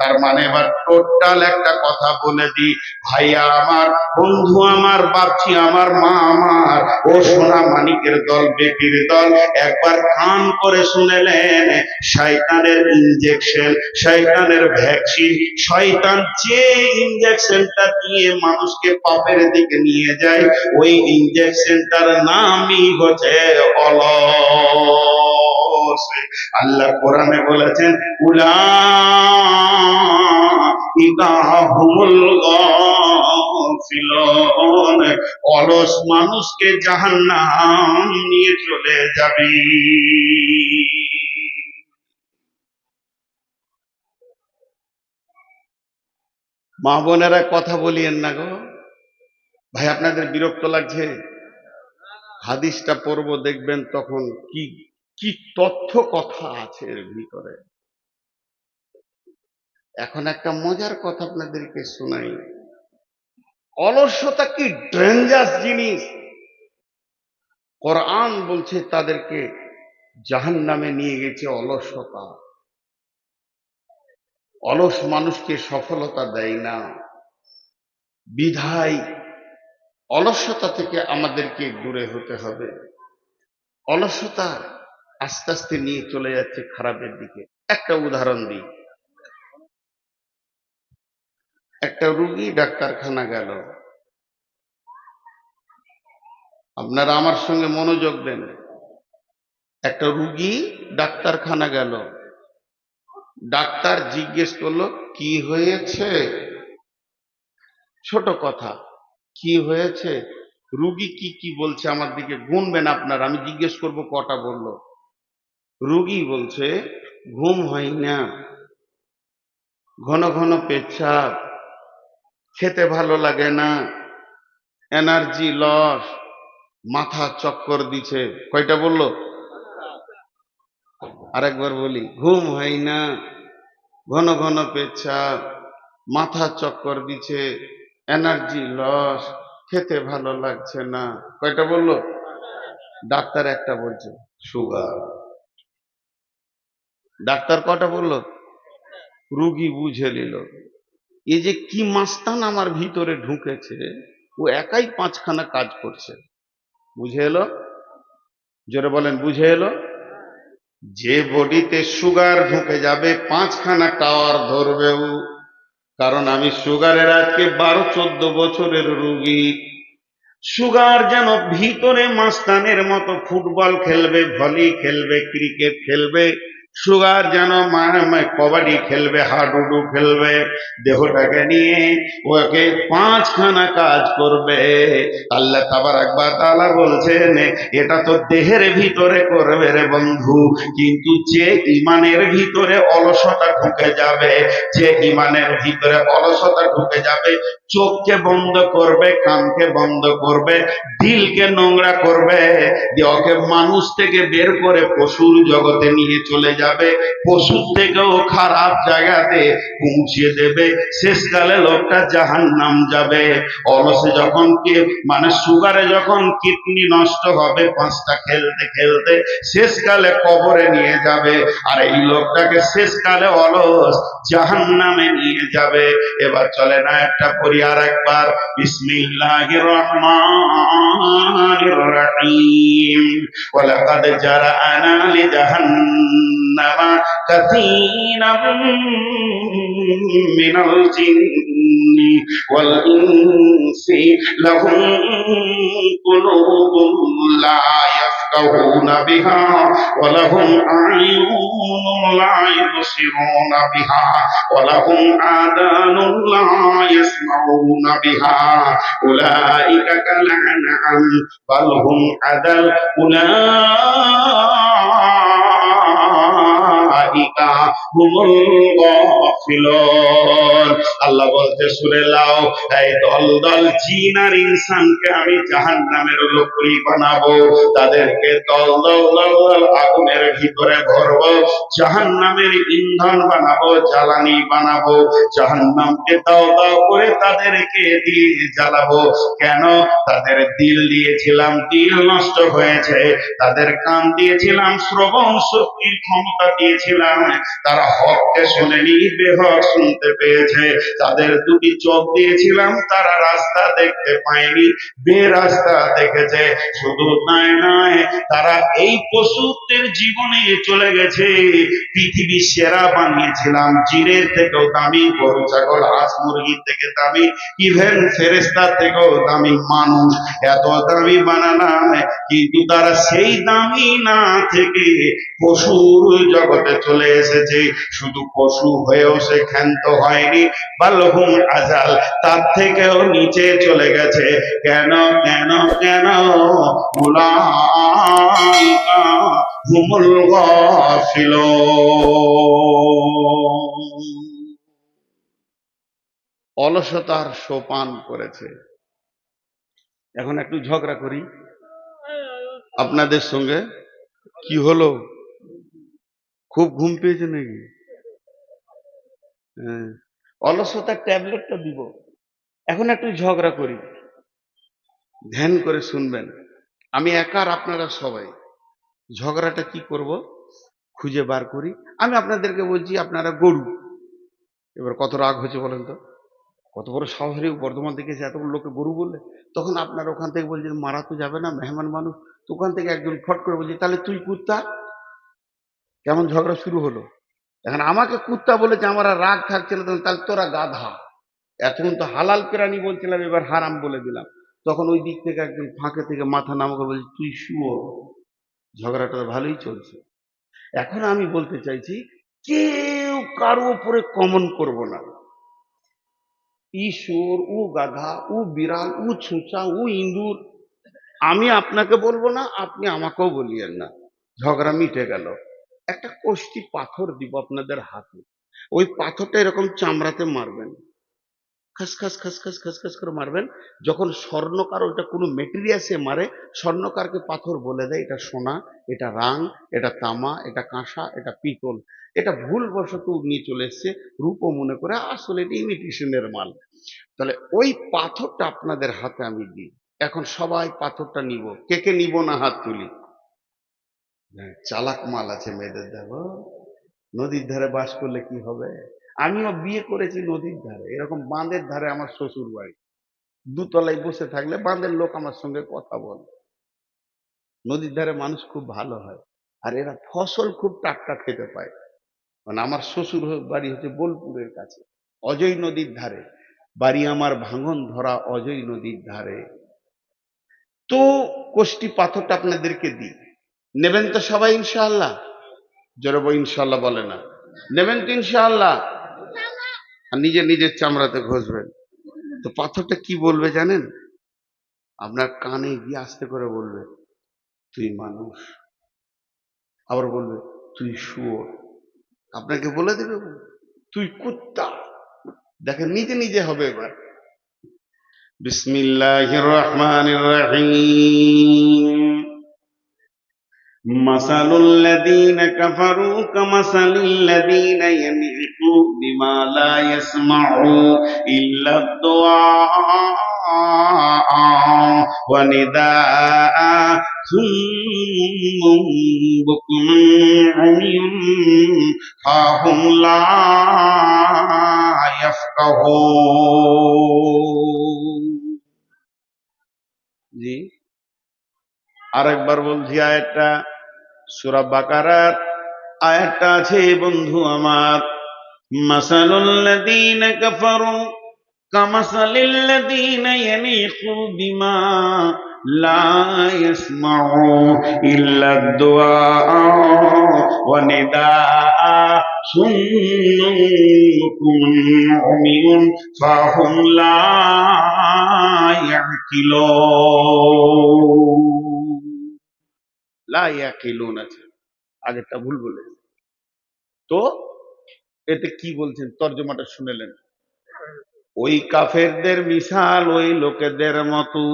তার মানে এবার টোটাল একটা কথা বলে দিই, ভাইয়া আমার, বন্ধু আমার, বাপজি আমার, মা আমার, ও সোনা মানিকের দল, বেটির দল, একবার কান করে শুনেলেন, শয়তানের ইনজেকশন, শয়তানের ভ্যাকসিন, শয়তান যে ইনজেকশনটা দিয়ে মানুষকে পাপের দিকে নিয়ে যায়, ওই ইনজেকশনটার নামই হচ্ছে অলস। আল্লাহ কোরআনে বলেছেন উলাইকা হুমুল গাফিলুন, অলস মানুষকে জাহান্নাম নিয়ে চলে যাবে। মা বোনেরা কথা বলিয়েন না গো ভাই, আপনাদের বিরক্ত লাগছে? হাদিসটা পড়ব, দেখবেন তখন কি কি তথ্য কথা আছে এর ভিতরে। এখন একটা মজার কথা আপনাদেরকে শোনাই। অলসতা কি ডেঞ্জারাস জিনিস! কোরআন বলছে তাদেরকে জাহান্নামে নিয়ে গেছে অলসতা। অলস মানুষকে সফলতা দেয় না, বিধায় অলসতা থেকে আমাদেরকে দূরে হতে হবে। অলসতা আস্তে আস্তে নিয়ে চলে যাচ্ছে খারাপের দিকে। একটা উদাহরণ দিই, একটা রুগী ডাক্তারখানা গেল, আপনারা আমার সঙ্গে মনোযোগ দেন। একটা রুগী ডাক্তারখানা গেল, ডাক্তার জিজ্ঞেস করলো কি হয়েছে? ছোট কথা, কি হয়েছে? রুগী কি কি বলছে আমার দিকে গুনবেন আপনার, আমি জিজ্ঞেস করব কটা বলল। রুগী বলছে ঘুম হয় না, ঘন ঘন পেচ্ছাপ, খেতে ভালো লাগে না, এনার্জি লস, মাথা চক্কর দিছে। কয়টা বললো? আরেকবার বলি, ঘুম হয় না, ঘন ঘন পেচ্ছাপ, মাথা চক্কর দিছে, এনার্জি লস, খেতে ভালো লাগছে না। কয়টা বললো? ডাক্তার একটা বলছে। সুগার। ডাক্তার কটা বললো, রুগী বুঝে নিল। এই যে কি মাস্তান আমার ভিতরে ঢুকেছে, ও একাই পাঁচখানা কাজ করছে। বুঝে এলো? জোরে বলেন, বুঝে এলো? যে বডিতে সুগার ঢুকে যাবে পাঁচখানা টাওয়ার ধরবেও। কারণ আমি সুগারের আজকে 12-14 বছরের রুগী। সুগার যেন ভিতরে মাস্তানের মতো ফুটবল খেলবে, ভলি খেলবে, ক্রিকেট খেলবে। সুগার যেন কবাডি খেলবে, হাডুডু খেলবে, দেহটাকে নিয়ে ওকে পাঁচখানা কাজ করবে। আল্লাহ তাবারাক ওয়া তাআলা বলছেন, এটা তো দেহের ভিতরে করবে রে বন্ধু, কিন্তু যে ইমানের ভিতরে অলসতা ঢুকে যাবে, যে ইমানের ভিতরে অলসতা ঢুকে যাবে, চোখকে বন্ধ করবে, কানকে বন্ধ করবে, দিলকে নোংরা করবে, দিয়ে ওকে মানুষ থেকে বের করে পশুর জগতে নিয়ে চলে যাবে, পশুর থেকেও খারাপ জায়গাতে পৌঁছে দেবে। শেষকালে লোকটা জাহান্নাম যাবে। অলসে যখন সুগারে যখন কিডনি নষ্ট হবে পাঁচটা খেলতে খেলতে, শেষকালে কবরে নিয়ে যাবে। আর এই লোকটাকে শেষকালে অলস জাহান্নামে নিয়ে যাবে। এবার চলে না একটা পড়ি আর একবার, বিসমিল্লাহির রহমানির রহিম। ওয়ালাকাদ জারা'না লিজাহান্নামা কাসীরাম মিনাল জিন্নি ওয়াল ইনসি লাহুম কুলুবুন লা ইয়াফকাহুনা বিহা ওয়া লাহুম আ'য়ুনুন লা ইবসিরুনা বিহা ওয়া লাহুম আযানুন লা ইয়াসমাউনা বিহা উলাইকা কাল আনআম বাল হুম আদাল উলাইকা হুমুল গাফিলুন। আল্লাহ বলতে সূরা লাও, এই দল দল জিন আর ইনসানকে আমি জাহান্নামের লোকরি বানাবো, তাদেরকে দল দল দল দল আগুনের ভিতরে ভরবো, জাহান্নামের ইন্ধন বানাবো, জ্বালানি বানাবো, জাহান্নামকে দাও দাও করে তাদেরকে দিয়ে জ্বালাবো। কেন? তাদের দিল দিয়েছিলাম, দিল নষ্ট হয়েছে। তাদের কান দিয়েছিলাম, শ্রবণ শক্তির ক্ষমতা দিয়েছিলাম, তারা হককে শুনেনি, বেহক শুনতে পেয়েছে। তাদের দুটি চোখ দিয়েছিলাম, তারা রাস্তা দেখতে পায়নি, বেরাস্তা দেখেছে। শুধু তাই নয়, তারা এই পশুদের জীবনে চলে গেছে। পৃথিবীর সেরা বানিয়েছিলাম, জিনের থেকেও দামি, গরু ছাগল হাঁস মুরগির থেকে দামি, ইভেন ফেরেশতার থেকেও দামি মানুষ, এত দামি বানালাম, কিন্তু তারা সেই দামি না থেকে পশুর জগতে চলে এসেছে। শুধু পশু হয়েও সে ক্ষান্ত হয়নি, বালহুম আজাল, তার থেকেও নিচে চলে গেছে। কেন কেন কেন? উলাইকা হুমুল গাফিলুন। অলসতার সোপান করেছে। এখন একটু ঝগড়া করি আপনাদের সঙ্গে। কি হলো, খুব ঘুম পেয়েছে নাকি? হ্যাঁ, অলসতার ট্যাবলেটটা দিব। এখন একটু ঝগড়া করি, ধ্যান করে শুনবেন। আমি একার, আপনারা সবাই। ঝগড়াটা কি করব খুঁজে বার করি। আমি আপনাদেরকে বলছি আপনারা গরু। এবার কত রাগ হয়েছে বলেন তো? কত বড় শহরে বর্ধমান থেকে এসে এত বড় লোককে গরু বললে, তখন আপনারা ওখান থেকে বলছেন মারা তো যাবে না, মেহমান মানুষ। তো ওখান থেকে একজন ফট করে বলছে তাহলে তুই কুত্তা। কেমন ঝগড়া শুরু হলো। এখন আমাকে কুত্তা বলেছে, আমার আর রাগ থাকছে না, তাহলে তোরা গাধা। এতক্ষণ তো হালাল প্রাণী বলছিলাম, এবার হারাম বলে দিলাম। তখন ওই দিক থেকে একজন ফাঁকে থেকে মাথা নামাকে বলছে তুই শুয়ো। ঝগড়াটা ভালোই চলছে। এখন আমি বলতে চাইছি, কেউ কারো উপরে কমন করব না। ঈশ্বর, ও গাধা, ও বিড়াল, ও ছুঁচা, ও ইঁদুর, আমি আপনাকে বলবো না, আপনি আমাকেও বলিয়েন না। ঝগড়া মিটে গেল। একটা কষ্টি পাথর দিব আপনাদের হাতে, ওই পাথরটা এরকম চামড়াতে মারবেন, খাসখাস খাসখাস খাসখাস করে মারবেন। যখন স্বর্ণকার ওইটা কোনো মেটেরিয়ালসে মারে, স্বর্ণকারকে পাথর বলে দেয় এটা সোনা, এটা রাং, এটা তামা, এটা কাঁসা, এটা পিতল। এটা ভুলবশত নিয়ে চলে এসছে রূপ মনে করে, আসলে এটা ইমিটেশনের মাল। তাহলে ওই পাথরটা আপনাদের হাতে আমি দিই। এখন সবাই পাথরটা নিব, কে কে নিব না হাত তুলি। চালাক মাল আছে মেয়েদের, দেখো নদীর ধারে বাস করলে কি হবে। আমিও বিয়ে করেছি নদীর ধারে, এরকম বাঁধের ধারে আমার শ্বশুর বাড়ি। দুতলায় বসে থাকলে বাঁধের লোক আমার সঙ্গে কথা বলে। নদীর ধারে মানুষ খুব ভালো হয়, আর এরা ফসল খুব টাটকা খেতে পায়। মানে আমার শ্বশুর বাড়ি হচ্ছে বোলপুরের কাছে, অজয় নদীর ধারে বাড়ি আমার, ভাঙন ধরা অজয় নদীর ধারে। তো কোষ্টি পাথরটা আপনাদেরকে দিই, নেবেন তো সবাই ইনশাআল্লাহ? জোরে ইনশাআল্লাহ বলে না, নেবেন তো ইনশাআল্লাহ? আর নিজের নিজের চামড়াতে ঘষবেন। তো পাথরটা কি বলবে জানেন? আপনার কানে গিয়ে আস্তে করে বলবে, তুই মানুষ। আবার বলবে, তুই শুয়োর। আপনাকে বলে দেবে, তুই কুত্তা। দেখেন নিজে নিজে হবে এবার। বিসমিল্লাহির রহমানির রহিম। মাসালুল লাযীনা কাফারু কামাসালিল লাযীনা ইয়ানঈকু বিমা লা ইয়াসমাউ ইল্লা দুআ ওয়া নিদাআ সুম্মুম বুকমুন উমিয়ুন ফাহুম লা ইয়াফকাহুন। জি, আরেকবার বলছি আয়াতটা, সূরা বাকারার আয়াতটা আছে বন্ধু আমার। মাসালুল লাযীনা কাফারু কামাসালিল লাযীনা ইয়ানীকু বিমা লা ইয়াসমাউ ইল্লা দুআ ওয়া নিদাআ সুম্মুম বুকমুন উমিয়ুন ফাহুম লা ইয়াকিলুন। লা ইয়াকিলুন আছে, আগেরটা ভুল বলেছে। তো এতে কি বলছেন, তর্জমাটা শুনেলেন? ওই কাফেরদের মিশাল ওই লোকেদের মতো,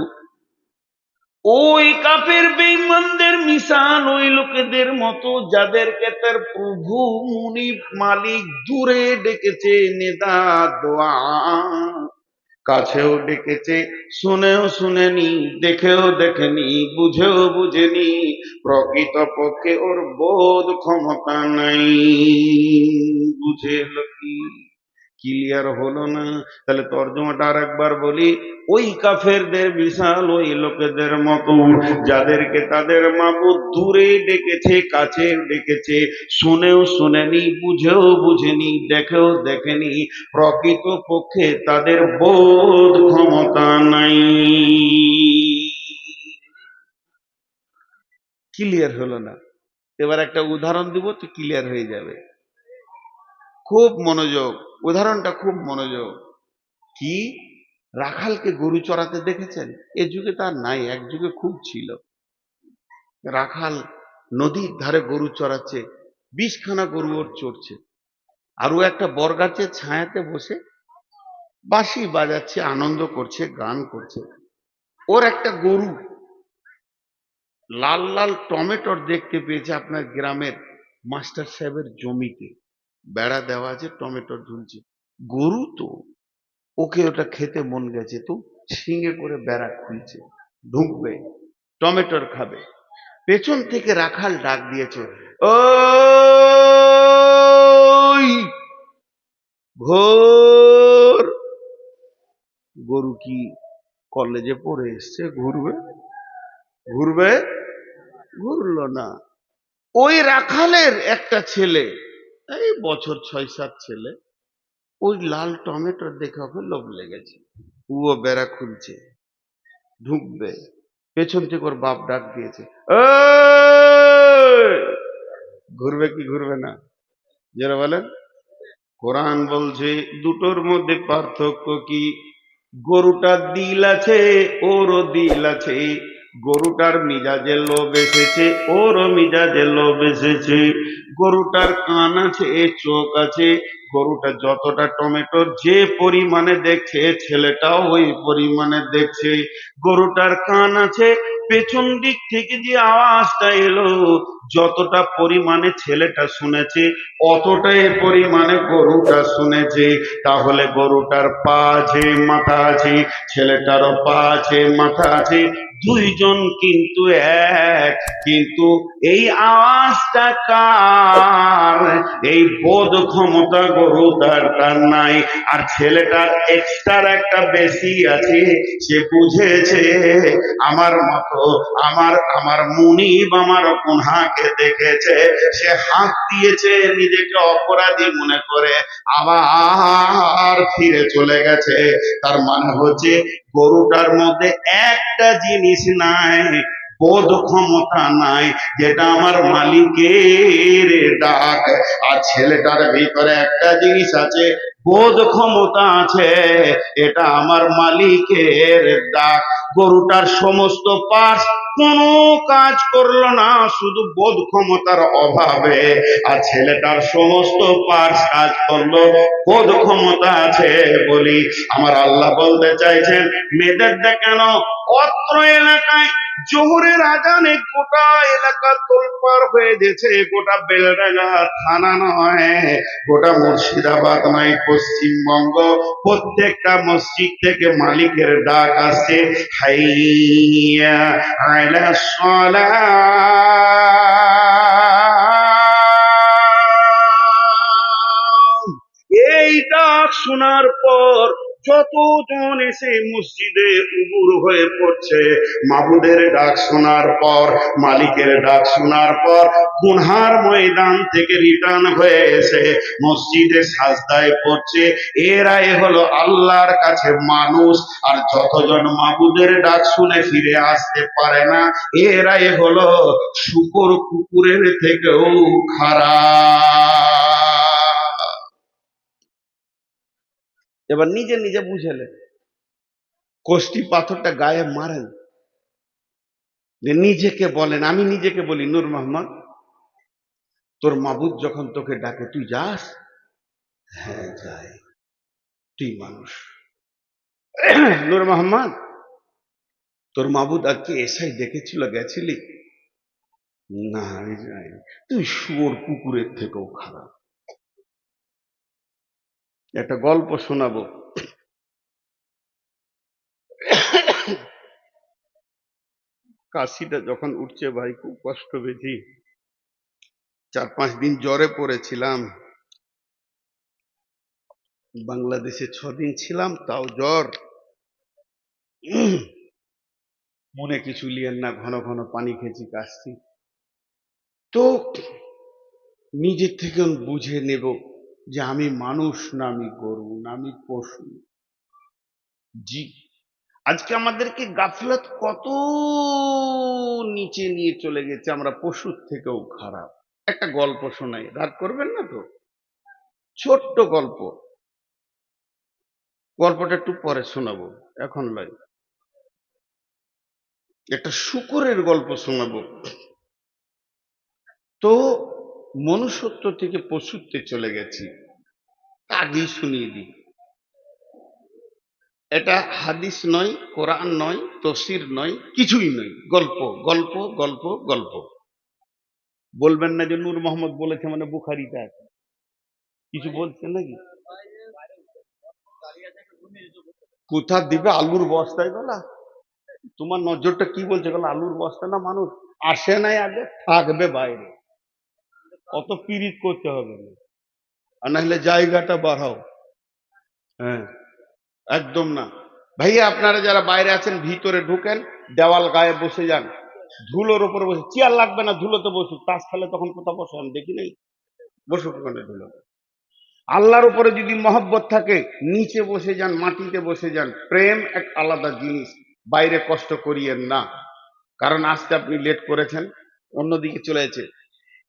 ওই কাফের বেঈমানদের মিশাল ওই লোকেদের মতো যাদেরকে তার প্রভু মুনিব মালিক দূরে ডেকেছে, নেদা দোয়া কাছেও ডেকেছে, শুনেও শুনেনি, দেখেও দেখেনি, বুঝেও বুঝেনি, প্রকৃত পক্ষে ওর বোধ ক্ষমতা নাই। বুঝে কি ক্লিয়ার হলো না? তাহলে তর্জমাটা আর একবার বলি। ওই কাফেরদের বিশাল ওই লোকেদের মতো যাদেরকে তাদের মাবুদ দূরে ডেকেছে, কাছে ডেকেছে, শুনেও শুনেনি, বুঝেও বুঝেনি, দেখেও দেখেনি, প্রকৃত পক্ষে তাদের বোধ ক্ষমতা নাই। ক্লিয়ার হলো না? এবার একটা উদাহরণ দিব তো ক্লিয়ার হয়ে যাবে। খুব মনোযোগ, উদাহরণটা খুব মনোযোগ। কি, রাখালকে গরু চড়াতে দেখেছেন? এ যুগে তার নাই, এক যুগে খুব ছিল। রাখাল নদীর ধারে গরু চড়াচ্ছে, 20খানা গরু ওর চড়ছে, আর ও একটা বরগাছের ছায়াতে বসে বাঁশি বাজাচ্ছে, আনন্দ করছে, গান করছে। ওর একটা গরু লাল লাল টমেটোর দেখতে পেয়েছে আপনার গ্রামের মাস্টার সাহেবের জমিতে, বেড়া দেওয়া আছে, টমেটো ঝুলছে। গরু তো, ওকে ওটা খেতে মন গেছে, তো শিঙে করে বেড়া খুলছে, ঢুকবে, টমেটোর খাবে। পেছন থেকে রাখাল ডাক দিয়েছে, ওই ঘোর। গরু কি কলেজে পড়ে এসছে ঘুরবে? ঘুরবে? ঘুরলো না। ওই রাখালের একটা ছেলে, এই বছর 6-7 ছেলে, ওই লাল টমেটোর দেখে ওকে লোভ লেগেছে, ও বেড়া খুলছে, ঢুকবে, পেছন থেকে ওর বাপ ডাক দিয়েছে, এই! ঘুরবে কি ঘুরবে না? যারা বলেন, কোরআন বলছে দুটোর মধ্যে পার্থক্য কি? গরুটার দিল আছে, ওরও দিল আছে। গরুটার মিজাজে লোভ এসেছে, ওরও মিজাজে লোভ এসেছে। গরুটার কান আছে, চোখ আছে। গরুটা যতটা টমেটোর যে পরিমাণে দেখছে, ছেলেটাও ওই পরিমাণে দেখছে। গরুটার কান আছে, পেছন দিক থেকে যে আওয়াজটা এলো, যতটা পরিমাণে ছেলেটা শুনেছে, অতটাই পরিমাণে গরুটা শুনেছে। তাহলে গরুটার পা আছে, মাথা আছে, ছেলেটারও পা আছে, মাথা আছে, দুইজন কিন্তু এক, কিন্তু এই আওয়াজটা কার? এই বোধ ক্ষমতা গরু তার নাই, আর ছেলেটার এক্সট্রা একটা বেশি আছে। সে বুঝেছে আমার মতো, আমার আমার মুনিব আমার গুনহাকে দেখেছে, সে হাত দিয়েছে, নিজেকে অপরাধী মনে করে আবার ফিরে চলে গেছে। তার মানে হচ্ছে গরুটার মধ্যে একটা জিনিস নাই, বোধ ক্ষমতা নাই, যেটা আমার মালিকের ডাক। আর ছেলেটার ভিতরে একটা জিনিস আছে, বোধ ক্ষমতা আছে, এটা আমার মালিকের ডাক। গরুটার সমস্ত পার্টস কোনো কাজ করলো না, শুধু বোধ ক্ষমতার অভাবে। আর ছেলেটার সমস্ত পার্টস কাজ করলো, বোধ ক্ষমতা আছে বলি। আমার আল্লাহ বলতে চাইছেন, মেয়েদের কেন অত্র এলাকায় জোহরের আজানে গোটা এলাকা তোলপাড় হয়ে গেছে। গোটা বেলডাঙ্গা থানা নয়, গোটা মুর্শিদাবাদ নয়, পশ্চিমবঙ্গ প্রত্যেকটা মসজিদ থেকে মালিকের ডাক আসছে, হাইয়া আলা সালাহ। এই ডাক শোনার পর যতজন এসে মসজিদে উবুর হয়ে পড়ছে, মাবুদের ডাক শোনার পর, মালিকের ডাক শোনার পর, গুনহার ময়দান থেকে রিটার্ন হয়ে এসে মসজিদে সাজদায় পড়ছে। এরাই হলো আল্লাহর কাছে মানুষ। আর যতজন মাবুদের ডাক শুনে ফিরে আসতে পারে না, এরাই হলো শূকর কুকুরের থেকেও খারাপ। এবার নিজে নিজে বুঝেলেন, কষ্টি পাথরটা গায়ে মারেন, যে নিজেকে বলেন। আমি নিজেকে বলি, নূর মোহাম্মদ, তোর মাবুদ যখন তোকে ডাকে তুই যাস? হ্যাঁ যাই। তুই মানুষ। নূর মোহাম্মদ, তোর মাবুদ আজকে এসাই ডেকেছিল, গেছিলি? না আমি যাই। তুই শুয়োর কুকুরের থেকেও খারাপ। একটা গল্প শোনাবো। কাশিটা যখন উঠছে ভাই, খুব কষ্ট পেয়েছি। 4-5 দিন জ্বরে পড়েছিলাম। বাংলাদেশে 6 দিন ছিলাম, তাও জ্বর। মনে কিছু লিয়েন না, ঘন ঘন পানি খেয়েছি, কাশছি। তো নিজের থেকে বুঝে নেব যে আমি মানুষ না আমি গরু না আমি পশু। জি, আজকে আমাদেরকে গাফলত কত নিচে নিয়ে চলে গেছে, আমরা পশুর থেকেও খারাপ। একটা গল্প শোনাই, রাগ করবেন না তো? ছোট্ট গল্প, গল্পটা একটু পরে শোনাবো, এখন নয়। একটা শূকরের গল্প শোনাবো। তো মনুষ্যত্ব থেকে পশুত্বে চলে গেছি, আগেই শুনিয়ে দিই। এটা হাদিস নয়, কোরআন নয়, তফসির নয়, কিছুই নয়, গল্প গল্প গল্প গল্প। বলবেন না যে নূর মোহাম্মদ বলেছে মানে বুখারিতে আছে, কিছু বলছেন নাকি? কোথা দিবে? আলুর বস্তায় গলা? তোমার নজরটা কি বলছে? গলা আলুর বস্তা না মানুষ? আসে নাই আগে, থাকবে বাইরে। অত পিরিত করতে হবে না, আর না হলে জায়গাটা বাড়াও। হ্যাঁ, একদম না। ভাইয়া আপনারা যারা বাইরে আছেন ভিতরে ঢুকেন, দেওয়াল গায়ে বসে যান, ধুলোর উপরে বসে। চেয়ার লাগবে না, ধুলোতে বসুক। তাস খেলে তখন কোথা বসে আমি দেখি নাই, বসুক ওখানে ধুলো। আল্লাহর উপরে যদি মহব্বত থাকে, নিচে বসে যান, মাটিতে বসে যান। প্রেম এক আলাদা জিনিস, বাইরে কষ্ট করিয়েন না। কারণ আজকে আপনি লেট করেছেন, অন্যদিকে চলে গেছে।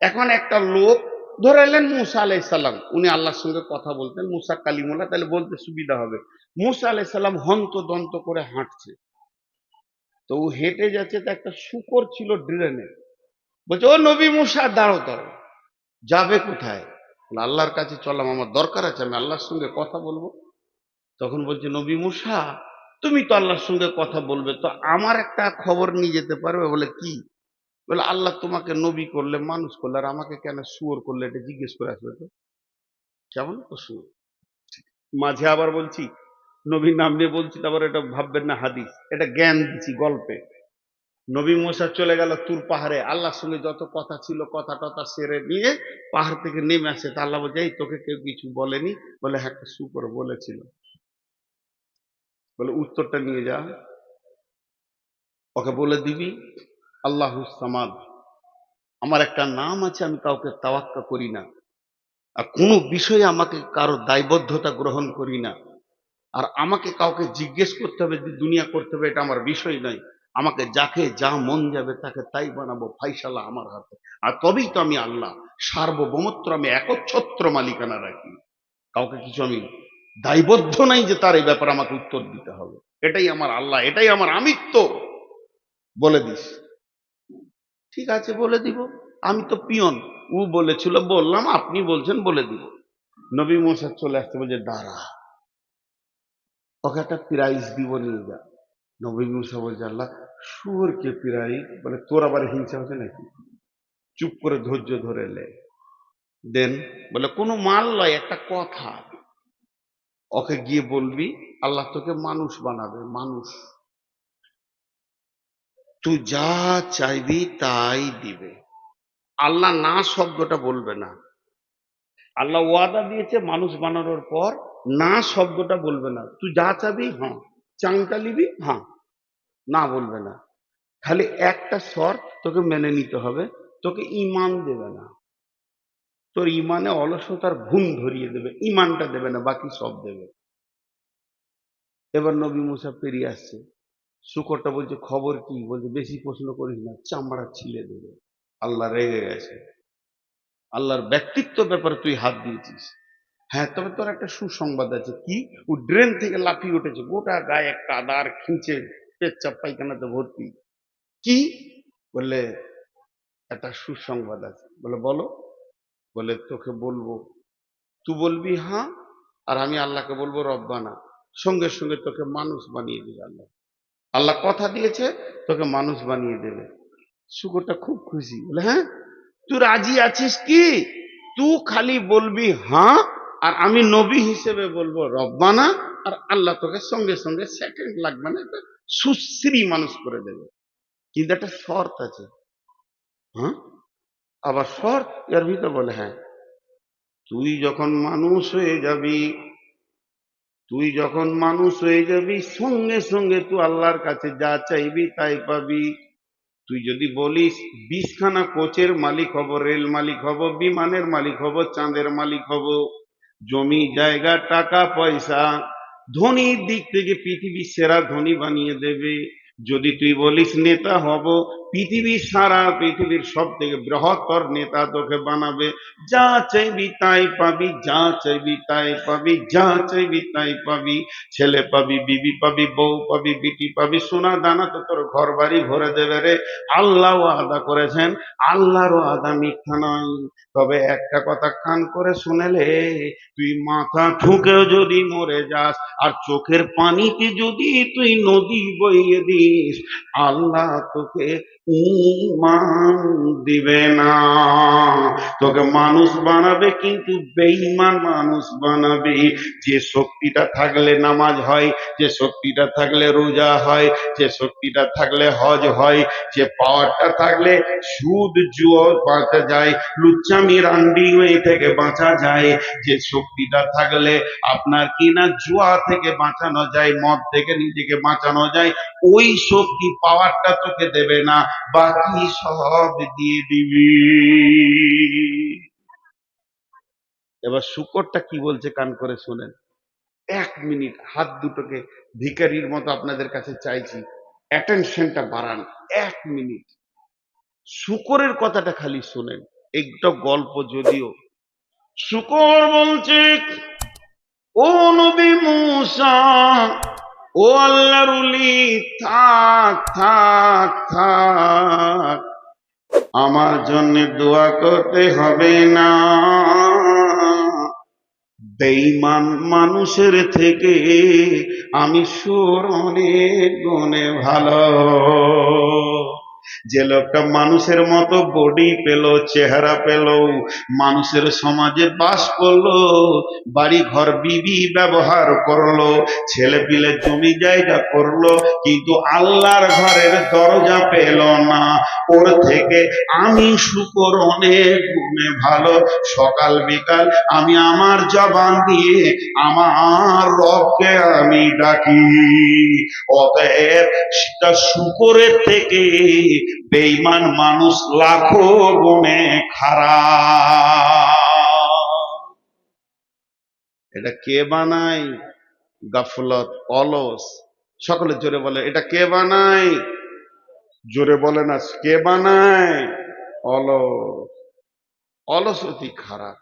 এখন একটা লোক ধরে এলেন মুসা আলাইসাল্লাম, উনি আল্লাহর সঙ্গে কথা বলতেন, মুসা কালিমুল্লাহ, তাহলে বলতে সুবিধা হবে। মুসা আলাইসাল্লাম হন্ত দন্ত করে হাঁটছে, তো ও হেঁটে যাচ্ছে, তো একটা শূকর ছিল ড্রেনে। বলছে, ও নবী মুসা, দাঁড়ো দাঁড়ো। যাবে কোথায়? আল্লাহর কাছে চললাম, আমার দরকার আছে, আমি আল্লাহর সঙ্গে কথা বলবো। তখন বলছে, নবী মুসা, তুমি তো আল্লাহর সঙ্গে কথা বলবে, তো আমার একটা খবর নিয়ে যেতে পারবে? বলে, কি? বলে, আল্লাহ তোমাকে নবী করলে, মানুষ করলে, আর আমাকে কেন শুয়োর করলে, এটা জিজ্ঞেস করে আসবে তো। কেমন পশু? মাঝে আবার বলছি, নবীর নাম নিয়ে বলছি, তারপর এটা ভাববেন না হাদিস, এটা জ্ঞান দিচ্ছি গল্পে। নবী মুসা চলে গেল তুর পাহাড়ে, আল্লাহর সঙ্গে যত কথা ছিল কথা টথা সেরে নিয়ে পাহাড় থেকে নেমে আসে। তা আল্লাহ বলছে, এই তোকে কেউ কিছু বলেনি? বলে হ্যাঁ, একটা শুকর বলেছিল। বলে উত্তরটা নিয়ে যা, ওকে বলে দিবি আল্লাহুস সামাদ, আমার একটা নাম আছে, আমি কাউকে তাওয়াক্কা করি না, আর কোনো বিষয়ে আমাকে কারো দায়বদ্ধতা গ্রহণ করি না, আর আমাকে কাউকে জিজ্ঞেস করতে হবে যে দুনিয়া করতে হবে, এটা আমার বিষয় নয়। আমাকে যাকে যা মন যাবে তাকে তাই বানাবো, ফাইসালা আমার হাতে। আর তবেই তো আমি আল্লাহ, সার্বভৌমত্ব আমি একচ্ছত্র মালিকানা রাখি, কাউকে কিছু আমি দায়বদ্ধ নাই যে তার এই ব্যাপারে আমাকে উত্তর দিতে হবে। এটাই আমার আল্লাহ, এটাই আমার আমিত্ব, বলে দিস। ঠিক আছে, বলে দিব, আমি তো পিয়ন, ও বলেছিল বললাম, আপনি বলছেন বলে দিব। নবী মুসা চলে আসতে বলছে, দাঁড়া, ওকে একটা প্রাইজ দিব, নিয়ে যা। নবী মুসা বলছে, আল্লাহ শুয়োরকে প্রাইজ? বলে তোর আবার হিংসা হচ্ছে নাকি? চুপ করে ধৈর্য ধরে লে, দেন। বলে কোনো মাল নয়, একটা কথা, ওকে গিয়ে বলবি আল্লাহ তোকে মানুষ বানাবে, মানুষ, তুই যা চাইবি তাই দিবে। আল্লাহ না শব্দটা বলবে না। আল্লাহ ওয়াদা দিয়েছে মানুষ বানানোর পর না শব্দটা বলবে না। তুই যা চাবি হ্যাঁ, চাংটা নিবি হ্যাঁ, না বলবে না। খালি একটা শর্ত তোকে মেনে নিতে হবে, তোকে ইমান দেবে না, তোর ইমানে অলসতার ঘুম ধরিয়ে দেবে, ইমানটা দেবে না, বাকি সব দেবে। এবার নবী মুসা পেরিয়ে আসছে, শুকরটা বলছে খবর কি? বলছে বেশি প্রশ্ন করিস না, চামড়া ছিলে দেবে। আল্লাহ রেগে গেছে, আল্লাহর ব্যক্তিত্ব ব্যাপারে তুই হাত দিয়েছিস। হ্যাঁ, তবে তোর একটা সুসংবাদ আছে। কি? ও ড্রেন থেকে লাফিয়ে উঠেছে, গোটা গায়ে কাদার খিঁচে পেচ্ছাপ পায়খানাতে ভর্তি। কি? বললে একটা সুসংবাদ আছে। বলে বলো। বলে তোকে বলবো, তুই বলবি হ্যাঁ, আর আমি আল্লাহকে বলবো রব্বানা, সঙ্গে সঙ্গে তোকে মানুষ বানিয়ে দেবে আল্লাহ। আল্লাহ কথা দিয়েছে তোকে মানুষ বানিয়ে দেবে। শুকরটা খুব খুশি, বলে হ্যাঁ, তুই রাজি আছিস কি? তুই খালি বলবি হ্যাঁ, আর আমি নবী হিসেবে বলবো রব্বানা, আর আল্লাহ তোকে সঙ্গে সঙ্গে সেকেন্ড লাগবে না, একটা সুশ্রী মানুষ করে দেবে। কিন্তু একটা শর্ত আছে। হ্যাঁ, আবার শর্ত এর ভিতর? বলে হ্যাঁ, তুই যখন মানুষ হয়ে যাবি, তুই যখন মানুষ হয়ে যাবি সঙ্গে সঙ্গে তুই আল্লাহর কাছে যা চাইবি তাই পাবি। তুই যদি বলিস 20খানা কোচের মালিক হব, রেল মালিক হব, বিমানের মালিক হব, চাঁদের মালিক হব, জমি জায়গা টাকা পয়সা, ধনীর দিক থেকে পৃথিবীর সেরা ধনী বানিয়ে দেবে। যদি তুই বলিস নেতা হব, পৃথিবীর সারা পৃথিবীর সব থেকে বৃহত্তর নেতা তোকে বানাবে। যা চাইবি তাই পাবি, যা চাইবি তাই পাবি, যা চাইবি তাই পাবি। ছেলে পাবি, বিবি পাবি, বউ পাবি, বিটি পাবি, সোনা দানা তো তোর ঘর বাড়ি ভরে দেবে রে। আল্লাহ ওয়াদা করেছেন, আল্লাহর ওয়াদা মিথ্যা নয়। তবে একটা কথা কান করে শুনেলে, তুই মাথা ঠুকেও যদি মরে যাস, আর চোখের পানিতে যদি তুই নদী বইয়ে দিস, আল্লাহ তোকে ঈমান দিবে না। তোকে মানুষ বানাবে, কিন্তু বেঈমান মানুষ বানাবে। যে শক্তিটা থাকলে নামাজ হয়, যে শক্তিটা থাকলে রোজা হয়, যে শক্তিটা থাকলে হজ হয়, যে পাওয়ারটা থাকলে সুদ জুয়া বাঁচা যায়, লুচ্চামি রান্ডি থেকে বাঁচা যায়, যে শক্তিটা থাকলে আপনার কিনা জুয়া থেকে বাঁচানো যায়, মদ থেকে নিজেকে বাঁচানো যায়, ওই শক্তি পাওয়ারটা তোকে দেবে না, বাকি সব দিয়ে দিবি। এবার শুকরটা কি বলছে কান করে শোনেন। 1 মিনিট হাত দুটোকে ভিখারির মতো আপনাদের কাছে চাইছি, অ্যাটেনশনটা বাড়ান। 1 মিনিট শুকরের কথাটা খালি শোনেন, একটা গল্প যদিও। শুকর বলছে, ও নবী মূসা, ও আল্লাহর ওলি, থাক থাক থাক, আমার জন্য দোয়া করতে হবে না। বেঈমান মানুষের থেকে আমি শুয়োর অনেক গুণে ভালো। যে লোকটা মানুষের মতো বডি পেল, চেহারা পেল, মানুষের সমাজে বাস করলো, বাড়ি ঘর বিবি ব্যবহার করলো, ছেলে পিলে জমি জায়গা করলো, কিন্তু আল্লাহর ঘরের দরজা পেল না, ওর থেকে আমি শুকর অনেক গুণে ভালো। সকাল বিকাল আমি আমার জবান দিয়ে আমার রবকে আমি ডাকি। অতএব শুকরের থেকে বেঈমান মানুষ লাখো গুণে খারাপ। এটা কে বানায়? গাফলত, অলস। সকলে জোরে বলে, এটা কে বানায়? জোরে বলে না, কে বানায়? অলস। অলস অতি খারাপ।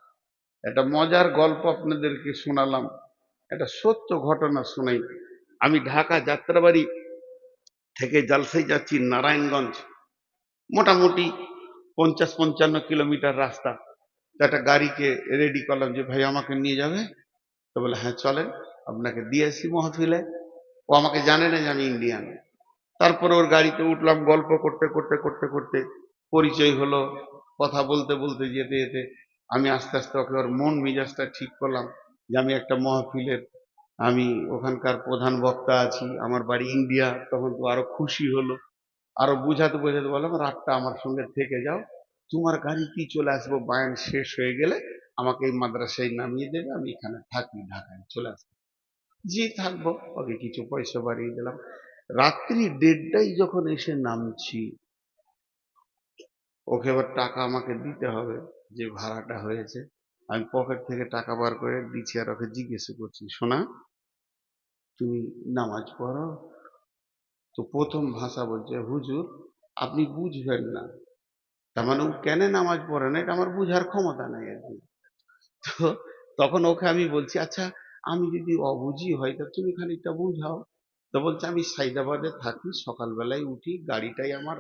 একটা মজার গল্প আপনাদেরকে শোনালাম, একটা সত্য ঘটনা শোনাই। আমি ঢাকা যাত্রাবাড়ি থেকে জালসাই যাচ্ছি নারায়ণগঞ্জ, মোটামুটি 50-55 কিলোমিটার রাস্তা। তো একটা গাড়িকে রেডি করলাম যে ভাই আমাকে নিয়ে যাবে। তো বলে হ্যাঁ চলেন, আপনাকে দিয়ে আসি মহফিলে। ও আমাকে জানে না যে আমি ইন্ডিয়ান। তারপরে ওর গাড়িতে উঠলাম, গল্প করতে করতে করতে করতে পরিচয় হলো। কথা বলতে বলতে যেতে যেতে আমি আস্তে আস্তে ওকে ওর মন মেজাজটা ঠিক করলাম যে আমি একটা মহফিলের, আমি ওখানকার প্রধান বক্তা আছি, আমার বাড়ি ইন্ডিয়া। তখন তো আরো খুশি হলো, আরো বুঝাতে বুঝাতে বললাম রাতটা আমার সঙ্গে থেকে যাও, তোমার গাড়ি কি চলে আসবো, বায়ান শেষ হয়ে গেলে আমাকে এই মাদ্রাসায় নামিয়ে দেবে, আমি এখানে থাকি, ঢাকায় চলে আসবো। জি থাকবো। ওকে কিছু পয়সা বাড়িয়ে দিলাম। রাত্রি 1:30টায় যখন এসে নামছি, ওকে এবার টাকা আমাকে দিতে হবে, যে ভাড়াটা হয়েছে। আমি পকেট থেকে টাকা বার করে দিচ্ছি, আর ওকে জিজ্ঞেস করছি, শোনা তুমি নামাজ পড়ো? তো প্রথম ভাষা বলছে, হুজুর আপনি বুঝবেন না। তার মানে ও কেন নামাজ পড়ে না এটা আমার বুঝার ক্ষমতা নাই আর কি। তো তখন ওকে আমি বলছি, আচ্ছা আমি যদি অবুঝি হয় তা তুমি খানিকটা বুঝাও। তো বলছে আমি সাইদাবাদে থাকি, সকালবেলায় উঠি, গাড়িটাই আমার,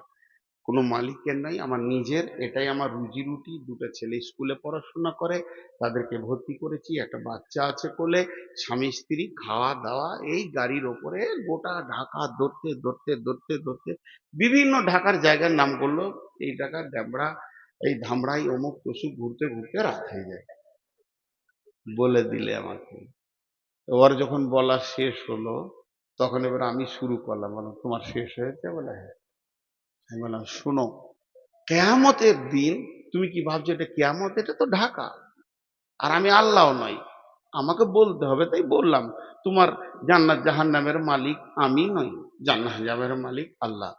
কোনো মালিকের নাই, আমার নিজের, এটাই আমার রুজি রুটি। দুটো ছেলে স্কুলে পড়াশোনা করে, তাদেরকে ভর্তি করেছি, একটা বাচ্চা আছে কোলে, স্বামী স্ত্রী, খাওয়া দাওয়া এই গাড়ির ওপরে। গোটা ঢাকা ধরতে ধরতে ধরতে ধরতে বিভিন্ন ঢাকার জায়গার নাম করলো, এই ঢাকা ড্যামরা, এই ধামরাই, অমুক তসুক, ঘুরতে ঘুরতে রাত হয়ে যায়। বলে দিলে আমাকে। ওর যখন বলা শেষ হলো, তখন এবার আমি শুরু করলাম, বললাম তোমার শেষ হয়েছে? বলে হ্যাঁ। আমি বললাম শোনো, কেয়ামতের দিন তুমি কি ভাবছো এটা কেয়ামত? এটা তো ঢাকা, আর আমি আল্লাহ নই, আমাকে বলতে হবে, তাই বললাম। তোমার জান্নাত জাহান্নামের মালিক আমি নই, জান্নাত জাহান্নামের মালিক আল্লাহ।